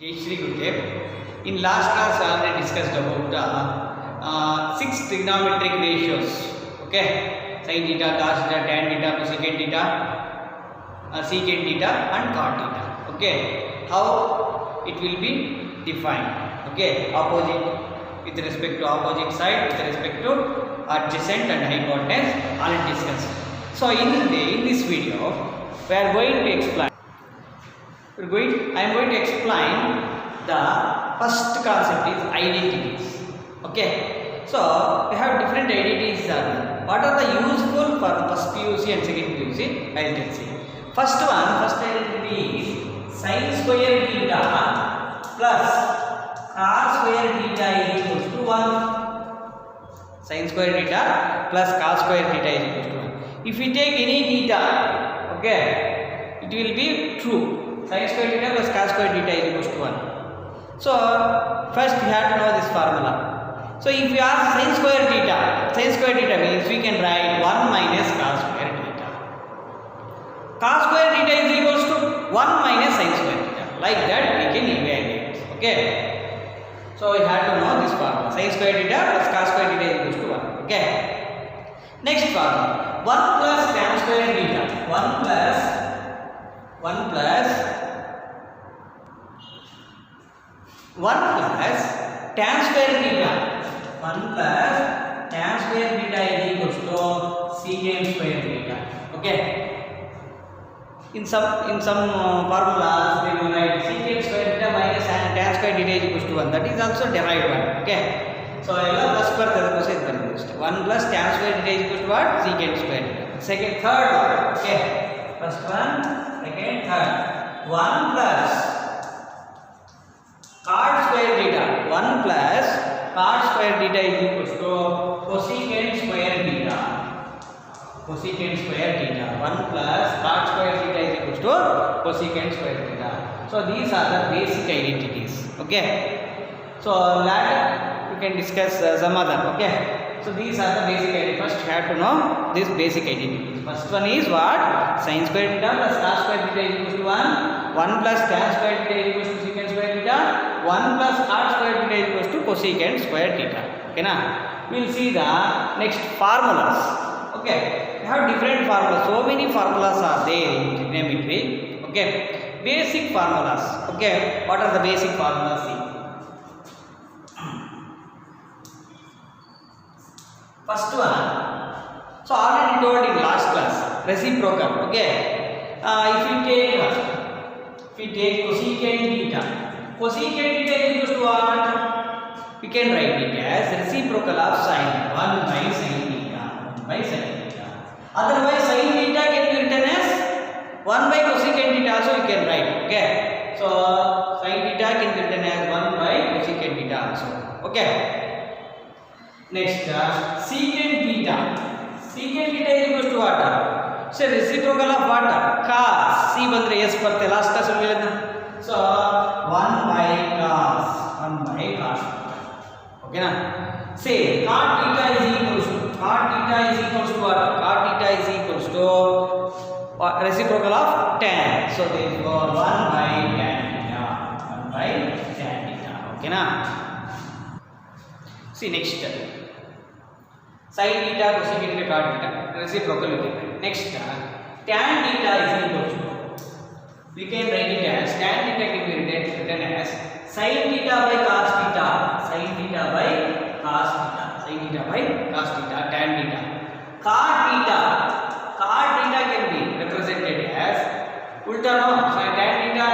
Jai Shri Gurudev. In last class, I already discussed about 6 trigonometric ratios. Okay, sin theta, cos theta, tan theta, cosecant theta, secant theta, and cot theta. Okay, how it will be defined? Okay, opposite with respect to opposite side, with respect to adjacent and hypotenuse, already discussed. So in this video, we are going to explain. I am going to explain the first concept is identities. Okay, so we have different identities. What are the useful for the first PUC and second PUC? I will see. First identity is sin square theta plus cos square theta is equals to 1. Sin square theta plus cos square theta is equals to 1. If we take any theta, okay, it will be true. Sin square theta plus cos square theta is equals to 1. So first we have to know this formula. So if we ask sin square theta means we can write 1 minus cos square theta. Cos square theta is equals to 1 minus sin square theta. Like that we can evaluate. Okay. So we have to know this formula. Sin square theta plus cos square theta is equals to 1. Okay. Next formula. 1 plus tan square theta. 1 plus tan square theta. 1 plus tan square theta is equals to secant square theta. Okay. In some formulas they will write secant square theta minus tan square theta is equals to 1. That is also derived one. Okay. So plus plus 1 plus tan square theta is equals to what? Secant square theta. Third one. Okay. First one, second, third. 1 plus cot square theta. 1 plus cot square theta is equals to cosecant square theta. Cosecant square theta. 1 plus cot square theta is equals to cosecant square theta. So these are the basic identities. Okay. So later we can discuss some other. Okay. So these are the basic identities. First you have to know these basic identities. First one is what? Sin square theta plus cos square theta is equals to 1. 1 plus tan square theta is equals to secant square theta. 1 plus cot square theta is equals to cosecant square theta. Okay na? We will see the next formulas. Okay. We have different formulas. So many formulas are there in trigonometry. Okay. Basic formulas. Okay. What are the basic formulas? See. First one. So already told in last class. Reciprocal. Okay. If we take cosecant theta. Cosecant theta is equals to what? We can write it as reciprocal of sin 1 by sin theta. 1 by sin theta. Otherwise sin theta can be written as 1 by cosecant theta also we can write. Okay. So sin theta can be written as 1 by cosecant theta also. Okay. Next secant theta. Secant theta is equals to what? So reciprocal of what? Cos. C bandre s barte last class we helna. So 1 by cos. 1 by cos. Okay na? Say cot theta is equals to what? Cot theta is equals to reciprocal of tan. So therefore 1 by tan theta. 1 by tan theta. Okay na? See next. Sin theta, cosecant theta, cot theta, reciprocal will be. Next, tan theta is equals to. We can write it as tan theta can be written as sin theta by cos theta. Sin theta by cos theta. Sin theta by cos theta. Tan theta. Cot theta can be represented as ulta no. So tan theta,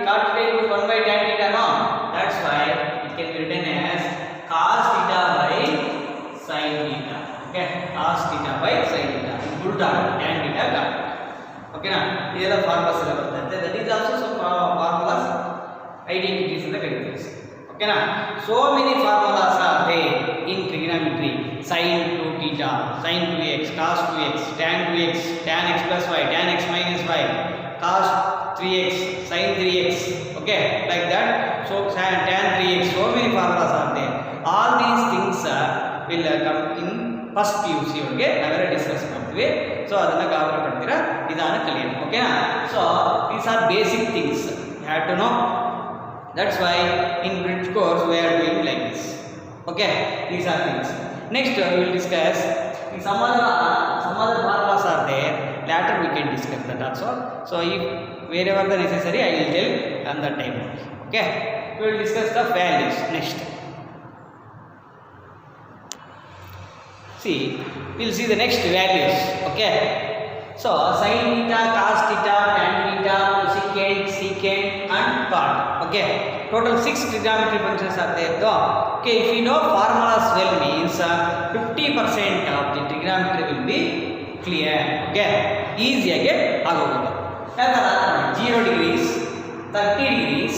cot theta equals 1 by tan theta no. That's why it can be written as cos theta by sin theta. Okay, cos theta by sin theta. Ulta tan theta cot. Okay na? These are the formulas that is also some formulas, identities in the calculus. Okay na? So many formulas are there in trigonometry. Sin 2 theta, sin 2x, cos 2x, tan 2x, tan x plus y, tan x minus y, cos 3x, sin 3x. Okay, like that. So tan 3x. So many formulas are there. All these things will come in first PUC. Okay, I will discuss ಮಾಡ್ತೀವಿ. So ಅದನ್ನ ಗಾಬರಿ ಪಡ್ತೀರಾ ನಿಧಾನ ಕಲಿಯೋಣ. ಓಕೆನಾ? So these are basic things you have to know. That's why in bridge course we are doing like this. Okay, these are things. Next we will discuss some other formulas are there. Later we can discuss that also. So if wherever the necessary, I will tell on that time. Okay, we will discuss the values next. See, we will see the next values. Okay, so sin theta, cos theta, tan theta, cosecant, secant, and cot. Okay, total 6 trigonometry functions are there. So, okay, if you know formulas well means 50% of the trigonometry will be clear. Okay, easy again. Agogodu. 0 degrees, 30 degrees,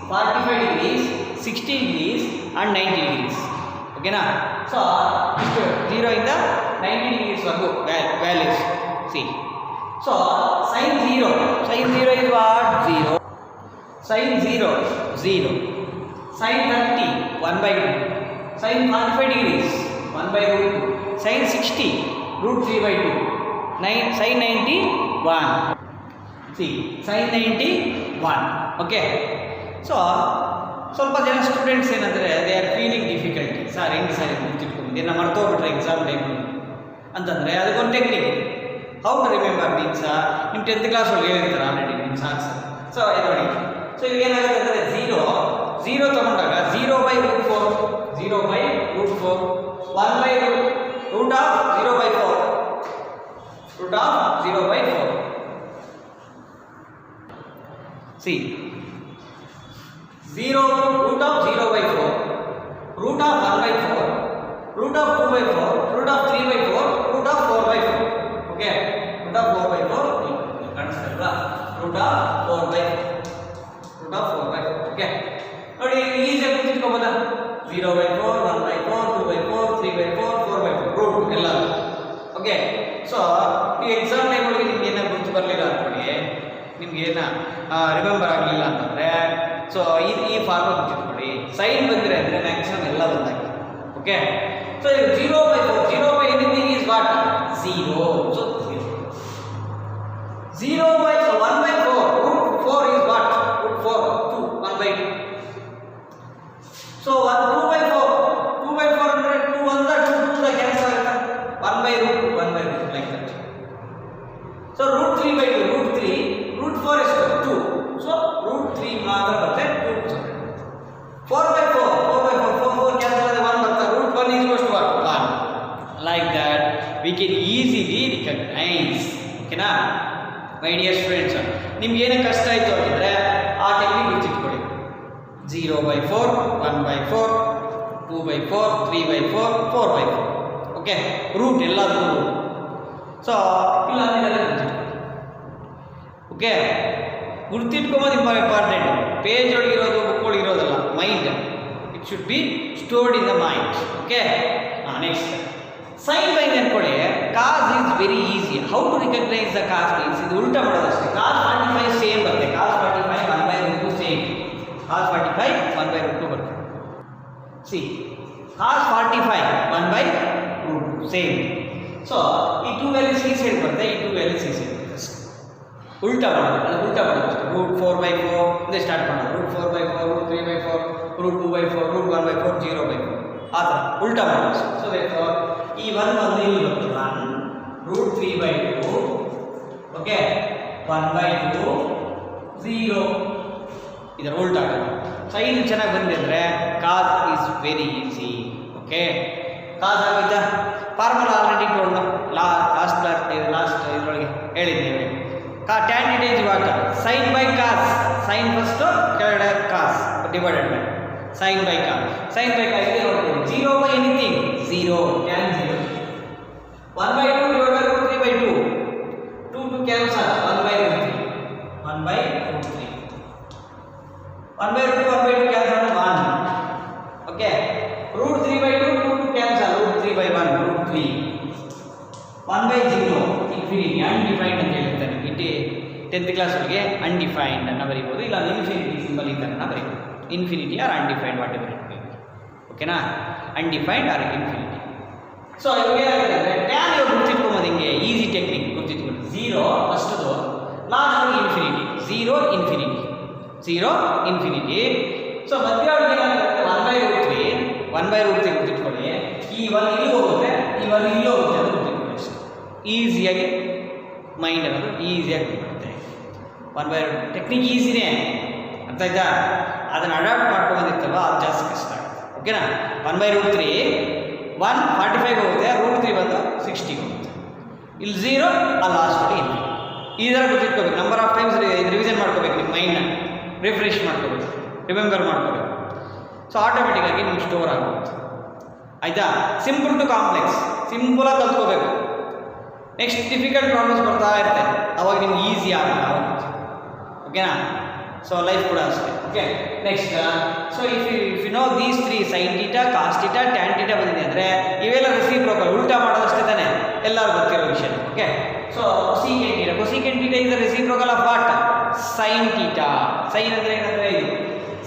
45 degrees, 60 degrees, and 90 degrees. Okay na? So 0 in the 90 degrees values. See. So sin 0 is what? 0. Sin 0, 0. Sin 30, 1 by 2. Sin 45 degrees, 1 by root 2. Sin 60, root 3 by 2. Sin 90, 1. See, sin 91. Okay. So ಸ್ವಲ್ಪ ಜನ students ಏನಂದರೆ they are feeling difficulty. Sir ಹೆಂಗೆ sir ಗುರ್ತಿಟ್ಕೊಂಡಿದ್ದೆ, ನಾನು ಮರ್ತೋಗ್ಬಿಟ್ರೆ exam ಟೈಮಲ್ಲಿ ಅಂತಂದರೆ ಅದಕ್ಕೊಂದು technique. How to remember means ನಿಮ್ಮ 10th ಕ್ಲಾಸ್ ಒಳಗೆ ಹೇಳಿರ್ತಾರೆ ಆಲ್ರೆಡಿ ನಿಮ್ಮ ಸಾಕ್ಸ್. ಸೊ ಇದು ನೋಡಿ. ಸೊ ಈಗ ಏನಾಗುತ್ತೆ ಅಂದರೆ 0 ತೊಗೊಂಡಾಗ 0 by root 4, 0 by root 4, 1 by root of 0 by 4, root of 0 by 4. See, 0 root of 0 by 4, root of 1 by 4, root of 2 by 4, root of 3 by 4, root of 4 by 4. Okay, root of 4 by 4, root of 4 by 4, root of 4 by 4. Okay, ನೋಡಿ easy ಆಗಿ ತಿಳ್ಕೊಬೋದಾ? 0 by 4, 1 by 4, 2 by 4, 3 by 4, 4 by 4, root ಎಲ್ಲ. Okay, so ಈ exam time ಒಳಗೆ ನಿಮ್ಗೆ ಏನಾದ್ರು ಗುರ್ತು ಬರಲಿಲ್ಲ ಅಂದ್ಕೊಳ್ಳಿ, ನಿಮ್ಗೆ ಏನ ರಿಮೆಂಬರ್ ಆಗಲಿಲ್ಲ ಅಂತಂದರೆ ಸೊ ಈ ಫಾರ್ಮುಲಾ ಗುರ್ತಿಟ್ಕೊಳ್ಳಿ. ಸೈನ್ ಬಂದರೆ ಅಂದರೆ ಮ್ಯಾಕ್ಸಿಮಮ್ ಎಲ್ಲ ಬಂದಾಗಿ. Okay, so 0 by 4, 0 by anything is what? 0. So 0 by 1 by 4, root 4 is what? Root 4, 2, 1 by 2. So 2 by 4, 2 by 4 ಅಂದರೆ 2 1 2 cancel ಆಗುತ್ತೆ. 1 by root 2, 1 by root like that. So root 3 by 2, root 3, root 4 is 2. So root 3 ಮಾತ್ರ ಬರುತ್ತೆ, 2 4 by 4, 4 by 4, 4 cancel ಆದ್ರೆ 1 ಬರುತ್ತೆ. root 1 is equals to what? 1. Like that we can easily recognize. ಓಕೆನಾ my dear students? ನಿಮ್ಗೆ ಏನೇ ಕಷ್ಟ ಆಯಿತು ಅಂತಂದರೆ ಆ technique ಗುರ್ತಿಟ್ಕೊಳ್ಳಿ. 0 by 4, 1 by 4, 2 by 4, 3 by 4, 4 by 4. Okay, root ಎಲ್ಲದಕ್ಕೂ ರೂಟ್. ಸೊ ಇಲ್ಲ ಅಂದರೆ ಗುರ್ತಿಟ್ಕೊಳ್ಳಿ. ಓಕೆ, ಗುರ್ತಿಟ್ಕೊಂಬೋದು ಇಂಪಾರ್ಟೆಂಟ್. ಪೇಜ್ ಒಳಗಿರೋದು ಬುಕ್ ಒಳಗಿರೋದಲ್ಲ, mind. It should be stored in the mind. Okay, next sine by ಅನ್ಕೊಳ್ಳಿ. Cos is very easy. How to recognise the cos means ಇದು ಉಲ್ಟಾ ಮಾಡೋದಷ್ಟೇ. ಕಾಸ್ 45 ಸೇಮ್ ಬರುತ್ತೆ. Cos 45 1 by root 2 same. Cos 45 1 by root 2 ಬರುತ್ತೆ. See, cos 45 1 by root 2 same. So ಈ 2 values ಈ side ಬರುತ್ತೆ, ಈ 2 ವ್ಯಾಲ್ಯೂಸ್ ಈ ಸೈಡ್ ಬರುತ್ತೆ. ಉಲ್ಟಾ ಮಾಡೋದು, ಅದು ಉಲ್ಟಾ ಮಾಡೋದು. ರೂಟ್ 4 by 4 ಇಂದ ಸ್ಟಾರ್ಟ್ ಮಾಡೋದು. Root 4 by 4, root 3 by 4, root 2 by 4, root 1 by 4, 0 by 4 ಆ ಥರ ಉಲ್ಟಾ ಮಾಡೋದು. ಸೊ ಈ 1 ಬಂದು ಇಲ್ಲಿ ಬರುತ್ತೆ 1, ರೂಟ್ 3 by 2, ಓಕೆ, 1 by 2, 0 ಇದರ ಉಲ್ಟಾ ಆಗೋದು. ಸೊ ಇದು ಚೆನ್ನಾಗಿ ಬಂದಿದ್ರೆ cos is very easy. Okay, cos ಆಗೋಯ್ತಾ? ಫಾರ್ಮುಲಾ ಆಲ್ರೆಡಿ ಟೋಲ್ಡ್ ಲಾಸ್ಟ್ ಇದರೊಳಗೆ ಹೇಳಿದ್ದೇವೆ. Tan theta is what? Sine by cos. Sine first, ಕೆಳಗಡೆ cos divided by sine by cos. Sine by cos ಇದೆ ನೋಡ್ತೀವಿ. 0 by anything 0, tan 0. 1 by 2 divided by root 3 by 2, 2 cancel, 1 by root 3, 1 by root 3, 1 by root 2, 1 by 2 cancel 1. Okay, root 3 by 2, 2 cancel, root 3 by 1, root 3, 1 by 0, infinity, undefined ಅಂತ ಹೇಳ್ತಾರೆ. 10th class ಒಳಗೆ undefined ಅನ್ನು ಬರೀಬೋದು, ಇಲ್ಲ infinity symbol ಈ ಥರನ ಬರೀಬೋದು. Infinity or undefined whatever it may be. ಓಕೆನಾ, undefined or infinity. So ಇವಾಗ ಏನಾಗುತ್ತೆ ಅಂದರೆ ಟ್ಯಾನ್ ಇವಾಗ ಗುರ್ತಿಟ್ಕೊಂಬೋದು. ಹಿಂಗೆ ಈಸಿ ಟೆಕ್ನಿಕ್ ಗುರ್ತಿಟ್ಕೊಂಡು 0 ಫಸ್ಟದು, last infinity, 0 infinity, 0 infinity, so ಮಧ್ಯ ಏನಾಗುತ್ತೆ 1/√3 ಗುರ್ತಿಟ್ಕೊಳ್ಳಿ. ಈ 1 ಇಲ್ಲಿ ಹೋಗುತ್ತೆ, ಈ 1 ಇಲ್ಲಿ ಹೋಗುತ್ತೆ ಅಂತ ಗುರ್ತಿಟ್ಕೊಳ್ಳಿ ಅಷ್ಟೇ. ಈಸಿಯಾಗಿ ಮೈಂಡ್ ಅನ್ನೋದು ಈಸಿಯಾಗಿ ಬರುತ್ತೆ. 1/√3 ಟೆಕ್ನಿಕ್ ಈಸಿನೇ, ಅರ್ಥ ಆಯ್ತಾ? ಅದನ್ನು ಅಡಾಪ್ಟ್ ಮಾಡ್ಕೊಂಡು ಬಂದಿರ್ತಲ್ವ ಅದು ಜಾಸ್ತಿ ಕಷ್ಟ ಆಗುತ್ತೆ. ಓಕೆನಾ? 1/√3 145 ಹೋಗುತ್ತೆ, √3 ಬಂದು 60 ಹೋಗುತ್ತೆ. ಇಲ್ಲಿ 0 ಆ ಲಾಸ್ಟಲ್ಲಿ ಇಲ್ಲ. ಈ ಥರ ಗೊತ್ತಿಟ್ಕೋಬೇಕು. ನಂಬರ್ ಆಫ್ ಟೈಮ್ಸ್ ರಿವಿಷನ್ ಮಾಡ್ಕೋಬೇಕು, ನಿಮ್ಮ ಮೈಂಡ್ನ ರಿಫ್ರೆಶ್ ಮಾಡ್ಕೋಬೇಕು, ರಿಮೆಂಬರ್ ಮಾಡ್ಕೋಬೇಕು. ಸೊ ಆಟೋಮೆಟಿಕ್ಕಾಗಿ ನಿಮ್ಗೆ ಸ್ಟೋರ್ ಆಗುತ್ತೆ. ಆಯಿತಾ? ಸಿಂಪಲ್ ಟು ಕಾಂಪ್ಲೆಕ್ಸ್, ಸಿಂಪಲಾಗಿ ಕಲ್ತ್ಕೋಬೇಕು. ನೆಕ್ಸ್ಟ್ ಡಿಫಿಕಲ್ಟ್ ಪ್ರಾಬ್ಲಮ್ಸ್ ಬರ್ತಾ ಇರುತ್ತೆ, ಅವಾಗ ನಿಮ್ಗೆ ಈಸಿ ಆಗುತ್ತೆ. ಓಕೆನಾ? ಸೊ ಲೈಫ್ ಕೂಡ ಅಷ್ಟೇ. Okay, next so if you know these 3 sin θ cos θ tan θ ಬಂದಿದೆ ಅಂದರೆ ಇವೆಲ್ಲ ರೆಸಿಪ್ರೋಕಲ್, ಉಲ್ಟಾ ಮಾಡೋದಷ್ಟೇ ತಾನೆ ಎಲ್ಲರೂ ಗೊತ್ತಿರೋ ವಿಷಯ. Okay, so cosecant θ is the reciprocal of what? sin θ. sin ಅಂದರೆ ಏನಂದರೆ ಇದು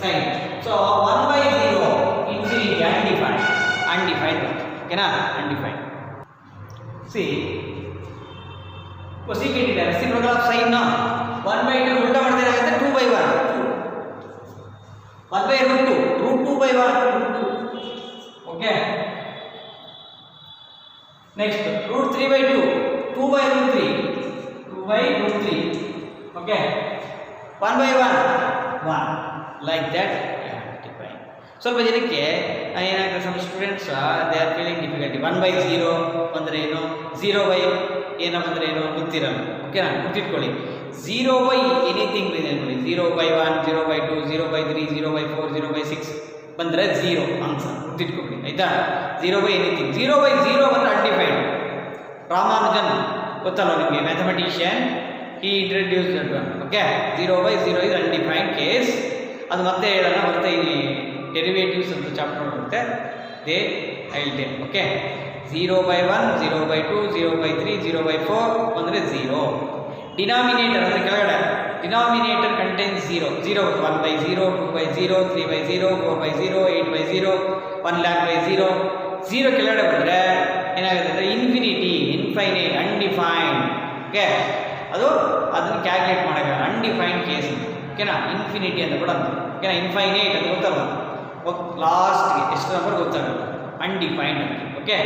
sin. ಸೊ 1/0 ಇನ್ಫಿನಿಟಿ ಅನ್ಡಿಫೈನ್ಡ್. ಓಕೆನಾ? Undefined. See cosecant θ reciprocal of sin 1/2 ಉಲ್ಟಾ ಮಾಡಿದ್ರೆ ಏನಾಗುತ್ತೆ? 2/1. 1/√2 √2/1. Okay, next √3/2 2/√3 2/√3. Okay, 1/1 1 like that. ಸ್ವಲ್ಪ ಜನಕ್ಕೆ ಏನಾಗ್ತದೆ, some students they are feeling difficulty. 1/0 ಅಂದರೆ ಏನು, 0/, ಏನೋ ಅಂದರೆ ಏನು ಗೊತ್ತಿರಲ್ಲ. ಓಕೆನಾ? ಗೊತ್ತಿಟ್ಕೊಳ್ಳಿ. 0/, ಎನಿಥಿಂಗ್ ನೋಡಿ, 0/1 0/2 0/3 0/4 0/6 ಬಂದರೆ 0 ಆನ್ಸರ್ ಗೊತ್ತಿಟ್ಕೊಬಿಡಿ. ಆಯಿತಾ? 0/, ಎನಿಥಿಂಗ್. 0/0 ಬಂದರೆ ಅನ್ಡಿಫೈನ್ಡ್. ರಾಮಾನುಜನ್ ಗೊತ್ತಲ್ಲ ನಿಮಗೆ, mathematician, he introduce that one. Okay, 0/0 is undefined case. ಅದು ಮತ್ತೆ ಹೇಳೋಣ, ಮತ್ತೆ ಈ ಡೆರಿವೇಟಿವ್ಸ್ ಅಂತ ಚಾಪ್ಟರ್ ಬರುತ್ತೆ, they I will tell. Okay, 0/1 0/2 0/3 0/4 ಅಂದರೆ 0. ಡಿನಾಮಿನೇಟರ್ ಅಂದರೆ ಕೆಳಗಡೆ ಡಿನಾಮಿನೇಟರ್ ಕಂಟೈನ್ಸ್ 0 1/0 2/0 3/0 4/0 8/0 1,00,000/0. 0 ಕೆಳಗಡೆ ಬಂದರೆ ಏನಾಗುತ್ತೆ ಅಂದರೆ ಇನ್ಫಿನಿಟಿ, ಇನ್ಫೈನೈಟ್, ಅನ್ಡಿಫೈನ್ಡ್. ಓಕೆ, ಅದನ್ನು ಕ್ಯಾಲ್ಕುಲೇಟ್ ಮಾಡೋಕ್ಕಾಗಲ್ಲ, ಅನ್ಡಿಫೈನ್ಡ್ ಕೇಸ್. ಓಕೆನಾ? ಇನ್ಫಿನಿಟಿ ಅಂತ ಕೂಡ ಅಂತ. ಓಕೆನಾ? ಇನ್ಫೈನೈಟ್ ಅಂತ ಗೊತ್ತಲ್ಲ, ಲಾಸ್ಟ್ಗೆ ಎಷ್ಟು ನಂಬರ್ ಗೊತ್ತಾಗಲ್ಲ, ಅನ್ಡಿಫೈನ್ಡ್ ಅಂತ. Okay,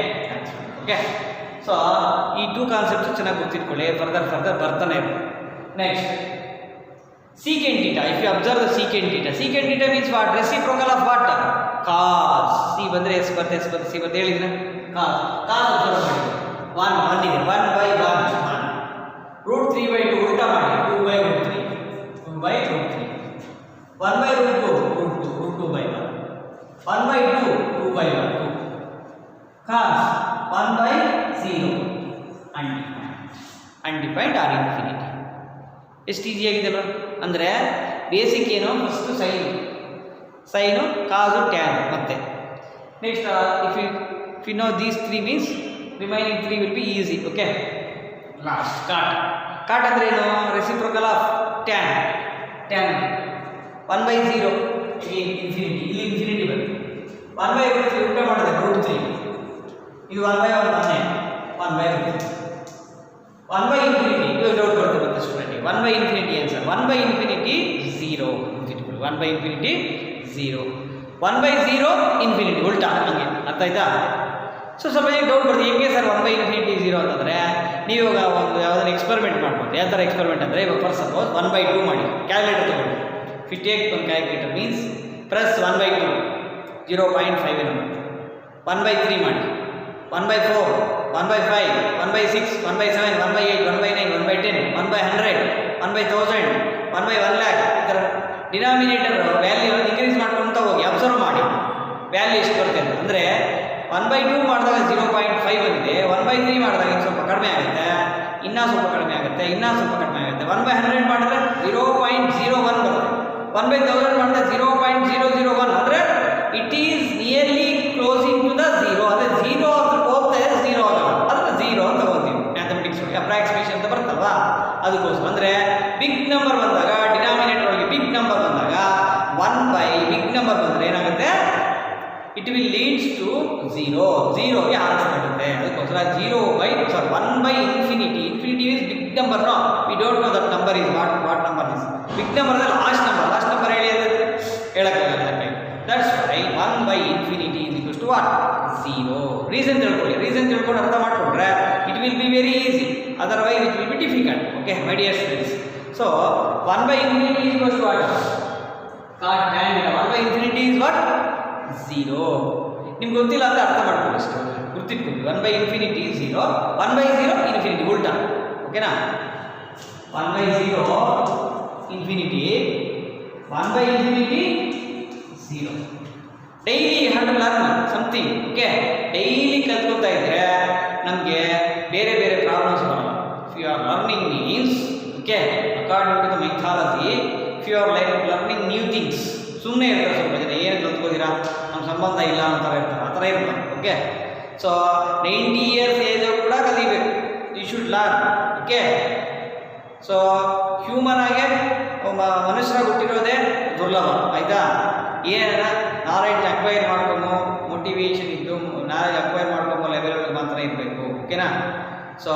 okay. ಸೊ ಈ 2 ಕಾನ್ಸೆಪ್ಟ್ಸ್ ಚೆನ್ನಾಗಿ ಗೊತ್ತಿಟ್ಕೊಳ್ಳಿ, ಫರ್ದರ್ ಬರ್ತಾನೆ. Next secant θ. If you observe the secant θ means what? Reciprocal of what? Cos. C ಬಂದರೆ S ಬರುತ್ತೆ, S ಬರುತ್ತೆ, C ಬರುತ್ತೆ, ಹೇಳಿದ್ರೆ cos observe ಮಾಡಿ. 1 ಇದೆ, 1/1 √3/2 ಉಲ್ಟಾ ಮಾಡಿ, 2/√3 2/√3 1/√2 √2/1 1/2 2/1 2 cos 1/0 ಅನ್ಡಿಫೈನ್ಡ್ ಆರ್ ಇನ್ಫಿನಿಟಿ. ಎಷ್ಟು ಈಸಿಯಾಗಿದೆಲ್ಲ ಅಂದರೆ ಬೇಸಿಕ್ ಏನು, ಫಸ್ಟು ಸೈನು ಕಾಸು ಟ್ಯಾನ್. ಮತ್ತೆ next if you know these 3 means remaining 3 will be easy. Okay, last cot ಅಂದರೆ ಏನು? ರೆಸಿಪ್ರೋಕಲ್ ಆಫ್ ಟ್ಯಾನ್ 1/0 ಇನ್ಫಿನಿಟಿ, ಇಲ್ಲಿ ಇನ್ಫಿನಿಟಿ ಬರುತ್ತೆ. 1/√3 ಉಲ್ಟಾ ಮಾಡಿದೆ, √3 ಇದು 1/1 ತಾನೆ, 1/√3 1/∞. ಇವಾಗ ಡೌಟ್ ಬರುತ್ತೆ ಮತ್ತೆ ಸ್ಟೂಡೆಂಟ್, 1/∞ ಆನ್ಸರ್. 1/∞ 0 ಅಂತಿಟ್ಕೊಳ್ಳಿ, 1/∞ 0 1/0 ಇನ್ಫಿನಿಟಿ ಉಲ್ಟಾ, ಹಂಗೆ ಅರ್ಥ ಆಯ್ತಾ? ಸೊ ಸ್ವಲ್ಪ ಡೌಟ್ ಬರುತ್ತೆ, ಹೆಂಗೆ ಸರ್ 1/∞ 0 ಅಂತಂದರೆ ನೀವು ಇವಾಗ ಒಂದು ಯಾವುದಾದ್ರು ಎಕ್ಸ್ಪೆರಿಮೆಂಟ್ ಮಾಡ್ಬೋದು. ಯಾವ ಥರ ಎಕ್ಸ್ಪೆರಿಮೆಂಟ್ ಅಂದರೆ ಇವಾಗ ಫಾರ್ ಸಪೋಸ್ 1/2 ಮಾಡಿ, ಕ್ಯಾಲ್ಕುಲೇಟರ್ ತೊಗೊಳ್ಳಿ. If you take one calculator means plus 1/2 0.5 ಏನು ಬರುತ್ತೆ. 1/3 ಮಾಡಿ, 1/4 1/5 1/6 1/7 1/8 1/9 1/10 1/100 1/1000 1/1,00,000 ಈ ಥರ ಡಿನಾಮಿನೇಟರ್ ವ್ಯಾಲ್ಯೂ ಇನ್ಕ್ರೀಸ್ ಮಾಡ್ಕೊಳ್ತಾ ಹೋಗಿ, ಅಬ್ಸರ್ವ್ ಮಾಡಿ ವ್ಯಾಲ್ಯೂ ಎಷ್ಟು ಬರುತ್ತೆ ಅಂತ. ಅಂದರೆ 1/2 ಮಾಡಿದಾಗ 0.5 ಬಂದಿದೆ, 1/3 ಮಾಡಿದಾಗ ಇನ್ನು ಸ್ವಲ್ಪ ಕಡಿಮೆ ಆಗುತ್ತೆ, ಇನ್ನೂ ಸ್ವಲ್ಪ ಕಡಿಮೆ ಆಗುತ್ತೆ, ಇನ್ನೂ ಸ್ವಲ್ಪ ಕಡಿಮೆ ಆಗುತ್ತೆ. 1/100 ಮಾಡಿದ್ರೆ 0.01 ಬರುತ್ತೆ, 1/1000 ಮಾಡಿದ್ರೆ 0.001. ಅಂದರೆ it is nearly closing to the 0. ಅಂದರೆ 0 ಅಂತ ಹೋಗ್ತಾ ಇದೆ, 0 ಆಗಲ್ಲ, ಅದನ್ನು 0 ಅಂತ ತಗೋತೀವಿ ಮ್ಯಾಥಮೆಟಿಕ್ಸ್ ಒಳಗೆ. ಅಪ್ರಾಕ್ಸಿಮೇಷನ್ ಅಂತ ಬರುತ್ತಲ್ವಾ, ಅದಕ್ಕೋಸ್ಕರ. ಅಂದರೆ ಬಿಗ್ ನಂಬರ್ ಬಂದಾಗ, ಡಿನಾಮಿನೇಟರ್ ಒಳಗೆ ಬಿಗ್ ನಂಬರ್ ಬಂದಾಗ 1 ಬಿಗ್ ನಂಬರ್ ಬಂದರೆ ಏನಾಗುತ್ತೆ, ಇಟ್ ವಿಲ್ ಲೀಡ್ಸ್ ಟು 0ಗೆ ಆನ್ಸರ್ ಆಗುತ್ತೆ. ಅದಕ್ಕೋಸ್ಕರ 1/∞. Infinity is big number. No, we don't know that number is what number is big number. ಅಂದರೆ ಲಾಸ್ಟ್ ನಂಬರ್ ಹೇಳಿ ಅಂದರೆ ಹೇಳೋಕ್ಕಾಗಲ್ಲ. 1 by infinity is equals to what? 0. Reason ತಿಳ್ಕೊಳ್ಳಿ. Reason ತಿಳ್ಕೊಂಡು ಅರ್ಥ ಮಾಡ್ಕೊಂಡ್ರೆ it will be very easy. Otherwise it will be difficult. Okay, my dear students. So 1 by infinity is equals to what? Cos tan theta. 1 by infinity is what? 0. ನಿಮ್ಗೆ ಗೊತ್ತಿಲ್ಲ ಅಂತ ಅರ್ಥ ಮಾಡ್ಕೊಳ್ಳಿ ಅಷ್ಟೇ. ಗುರ್ತಿಟ್ಕೊಳ್ಳಿ. 1 by infinity is 0. 1 by 0 infinity ಉಲ್ಟಾ. ಓಕೆನಾ? 1 by 0 infinity. 1 by infinity 0. Daily you have to learn something. Okay, daily ಕಲ್ತ್ಕೊತಾ ಇದ್ರೆ ನಮಗೆ ಬೇರೆ ಬೇರೆ ಪ್ರಾಬ್ಲಮ್ಸ್ ಬರಲ್ಲ. If you are learning means, okay, according to the mythology, if you are learning new things, ಸುಮ್ಮನೆ ಇರ್ತಾರೆ ಸ್ವಲ್ಪ ಜನ, ಏನು ಕಲ್ತ್ಕೋದಿರಾ, ನಮ್ಮ ಸಂಬಂಧ ಇಲ್ಲ ಅನ್ನೋ ಥರ ಇರ್ತಾರೆ, ಆ ಥರ ಇರ್ತಾರೆ. ಓಕೆ, ಸೊ 90 years ಏಜ್ ಕೂಡ ಕಲಿಬೇಕು. You should learn. Okay, so human ಆಗಿ ಮನುಷ್ಯರಾಗಿ ಹುಟ್ಟಿರೋದೇ ದುರ್ಲಭ. ಆಯಿತಾ? ಏನ ನಾಲೆಡ್ಜ್ ಅಕ್ವೈರ್ ಮಾಡ್ಕೊಂಬೋ, ಮೋಟಿವೇಶನ್ ಇದ್ದು ನಾಲೆಡ್ಜ್ ಅಕ್ವೈರ್ ಮಾಡ್ಕೊಂಬೋ ಲೆವೆಲ್ ಮಾತ್ರ ಇರಬೇಕು. ಓಕೆನಾ? So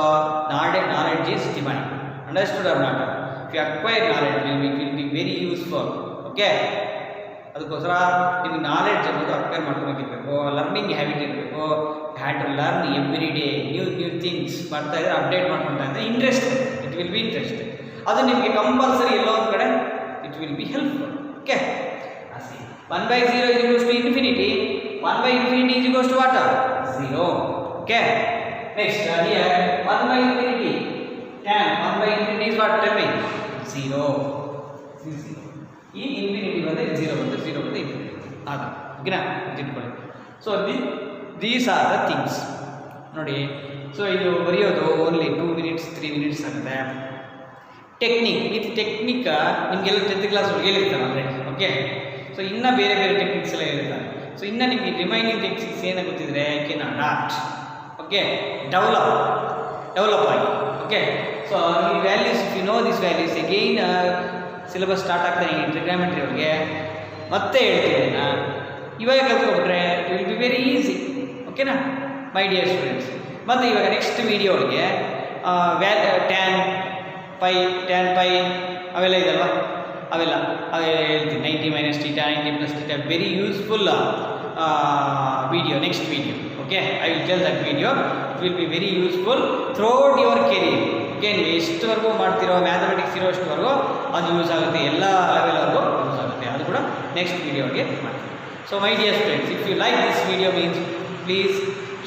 knowledge is divine. Understood or not? If you acquire knowledge it will be very useful. Okay, ಅದಕ್ಕೋಸ್ಕರ ನಿಮಗೆ ನಾಲೆಡ್ಜ್ ಅನ್ನೋದು ಅಕ್ವೈರ್ ಮಾಡ್ಕೊಬೇಕಿರಬೇಕು, ಲರ್ನಿಂಗ್ ಹ್ಯಾಬಿಟ್ ಇರಬೇಕು. Had to learn every day new things ಮಾಡ್ತಾ ಇದ್ರೆ, ಅಪ್ಡೇಟ್ ಮಾಡ್ಕೊಳ್ತಾ ಇದ್ದರೆ interest, it will B interest. ಅದು ನಿಮಗೆ ಕಂಪಲ್ಸರಿ ಎಲ್ಲೋ ಒಂದು ಕಡೆ it will be helpful. Okay, 1 by 0 is equals to infinity. 1 by infinity is equals to what? 0. Okay, next here 1 by infinity tan 1 by infinity is what? Tell me. 0. ಈ infinity ಬಂದ್ರೆ 0 ಬಂದ್ರೆ 0 ಬಂದ್ರೆ infinity ಆಗ. ಓಕೆನಾ? ಇಟ್ಕೊಳ್ಳಿ. So these are the things ನೋಡಿ. So ಇದು ಬರೆಯೋದು ಓನ್ಲಿ 2 minutes 3 minutes ಆಗುತ್ತೆ. ಟೆಕ್ನಿಕ್, ಇದು ಟೆಕ್ನಿಕ್ ನಿಮಗೆಲ್ಲ 10th ಕ್ಲಾಸ್ ಹೇಳಿರ್ತಾರೆ ಆಲ್ರೆಡಿ. ಓಕೆ, ಸೊ ಇನ್ನೂ ಬೇರೆ ಬೇರೆ ಟೆಕ್ನಿಕ್ಸ್ ಎಲ್ಲ ಹೇಳ್ತಾರೆ. ಸೊ ಇನ್ನು ನಿಮಗೆ ರಿಮೈನಿಂಗ್ ಟೆಕ್ನಿಕ್ಸ್ ಏನಾಗಿ ಗೊತ್ತಿದ್ರೆ I can adapt. Okay, develop ಆಗಿ. ಓಕೆ, ಸೊ ಈ values, if you know this values, again syllabus start ಆಗ್ತಾನೆ ಈ ಟ್ರಿಗ್ನಾಮೆಟ್ರಿ ಅವ್ರಿಗೆ. ಮತ್ತೆ ಹೇಳ್ತೀನಿ ನಾನು, ಇವಾಗ ಕಲ್ತ್ಕೊಬಿಟ್ರೆ it will be very easy. ಓಕೆನಾ ಮೈ ಡಿಯರ್ ಸ್ಟೂಡೆಂಟ್ಸ್? ಮತ್ತು ಇವಾಗ ನೆಕ್ಸ್ಟ್ ವೀಡಿಯೋಗೆ ಟ್ಯಾನ್ ಪೈ ಅವೆಲ್ಲ ಇದಲ್ವ, ಅವೆಲ್ಲ ಹೇಳ್ತೀನಿ. 90 - θ 90 + θ, very useful video, next video. Okay, I will tell that video. It will be very useful throughout your career. Okay, ನೀವು ಎಷ್ಟುವರೆಗೂ ಮಾಡ್ತಿರೋ mathematics ಇರೋಷ್ಟುವರೆಗೂ ಅದು ಯೂಸ್ ಆಗುತ್ತೆ, ಎಲ್ಲ ಲೆವೆಲ್ವರೆಗೂ ಯೂಸ್ ಆಗುತ್ತೆ. ಅದು ಕೂಡ ನೆಕ್ಸ್ಟ್ ವಿಡಿಯೋಗೆ ಮಾಡ್ತೀನಿ. So my dear students, if you like this video means please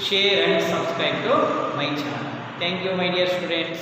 share and subscribe to my channel. Thank you my dear students.